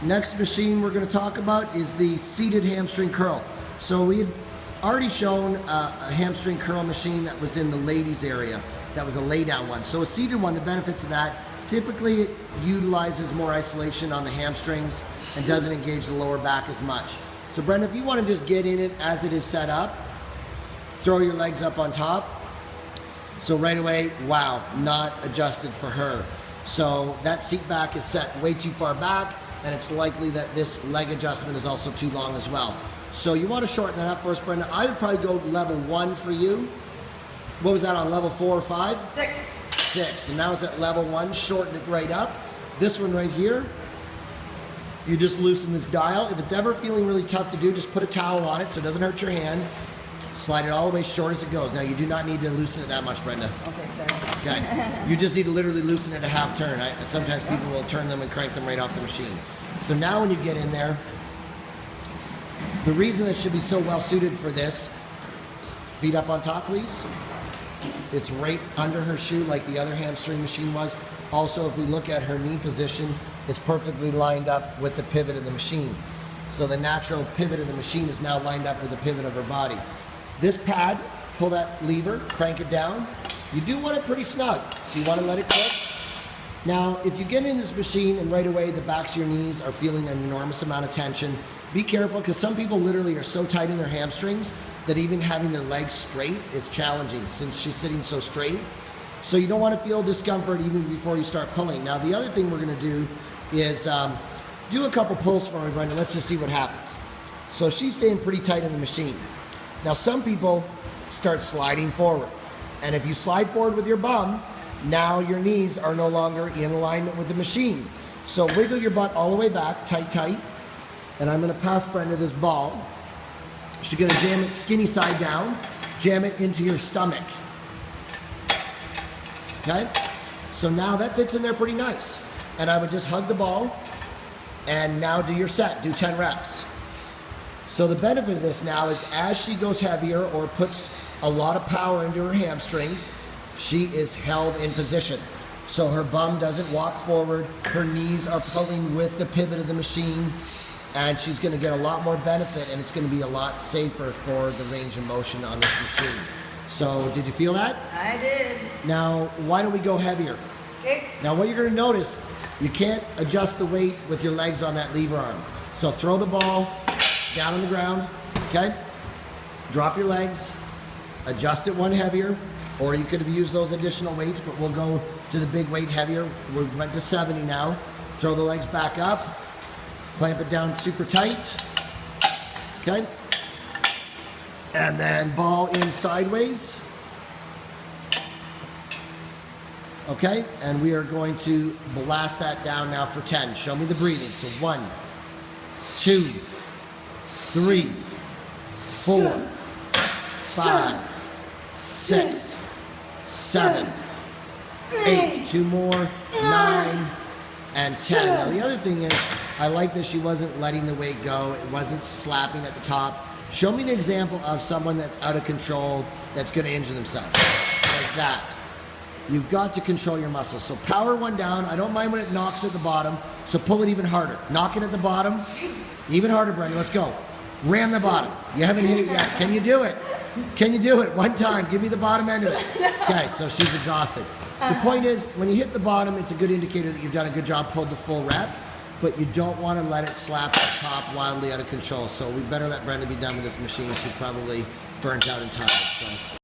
Next machine we're going to talk about is the seated hamstring curl. So we had already shown a hamstring curl machine that was in the ladies area. That was a lay down one. So a seated one, the benefits of that, typically it utilizes more isolation on the hamstrings and doesn't engage the lower back as much. So Brenda, if you want to just get in it as it is set up, throw your legs up on top. So right away, wow, not adjusted for her. So that seat back is set way too far back, and it's likely that this leg adjustment is also too long as well. So you want to shorten that up for us, Brenda. I would probably go level 1 for you. What was that on level 4 or 5? 6. 6. And now it's at level 1. Shorten it right up. This one right here, you just loosen this dial. If it's ever feeling really tough to do, just put a towel on it so it doesn't hurt your hand. Slide it all the way short as it goes. Now you do not need to loosen it that much, Brenda. Okay, sir. Okay. You just need to literally loosen it a half turn. Sometimes people will turn them and crank them right off the machine. So now when you get in there, the reason it should be so well suited for this, feet up on top, please. It's right under her shoe like the other hamstring machine was. Also, if we look at her knee position, it's perfectly lined up with the pivot of the machine. So the natural pivot of the machine is now lined up with the pivot of her body. This pad, pull that lever, crank it down. You do want it pretty snug, so you want to let it click. Now, if you get in this machine and right away the backs of your knees are feeling an enormous amount of tension, be careful because some people literally are so tight in their hamstrings that even having their legs straight is challenging since she's sitting so straight. So you don't want to feel discomfort even before you start pulling. Now, the other thing we're going to do is do a couple pulls for me, Brenda. Let's just see what happens. So she's staying pretty tight in the machine. Now, some people start sliding forward. And if you slide forward with your bum, now your knees are no longer in alignment with the machine. So wiggle your butt all the way back, tight, tight. And I'm going to pass Brenda this ball. She's going to jam it skinny side down, jam it into your stomach. Okay? So now that fits in there pretty nice. And I would just hug the ball and now do your set, do 10 reps. So the benefit of this now is as she goes heavier or puts a lot of power into her hamstrings, she is held in position. So her bum doesn't walk forward, her knees are pulling with the pivot of the machine, and she's going to get a lot more benefit, and it's going to be a lot safer for the range of motion on this machine. So did you feel that? I did. Now, why don't we go heavier? Okay. Now what you're going to notice, you can't adjust the weight with your legs on that lever arm. So throw the ball down on the ground, okay? Drop your legs, adjust it one heavier, or you could have used those additional weights, but we'll go to the big weight heavier. We went to 70 now. Throw the legs back up, clamp it down super tight, okay? And then ball in sideways. Okay, and we are going to blast that down now for 10. Show me the breathing. So 1, 2, 3, 4, 5, 6, 7, 8. 2 more, 9, and 10. Now the other thing is, I like that she wasn't letting the weight go. It wasn't slapping at the top. Show me an example of someone that's out of control that's going to injure themselves. Like that. You've got to control your muscles. So power one down. I don't mind when it knocks at the bottom. So pull it even harder. Knock it at the bottom. Even harder, Brenda. Let's go. Ram the bottom. You haven't hit it yet. Can you do it? Can you do it? One time. Give me the bottom end of it. Okay, so she's exhausted. The point is, when you hit the bottom, it's a good indicator that you've done a good job, pulled the full rep, but you don't want to let it slap the top wildly out of control. So we better let Brenda be done with this machine. She's probably burnt out and tired. So.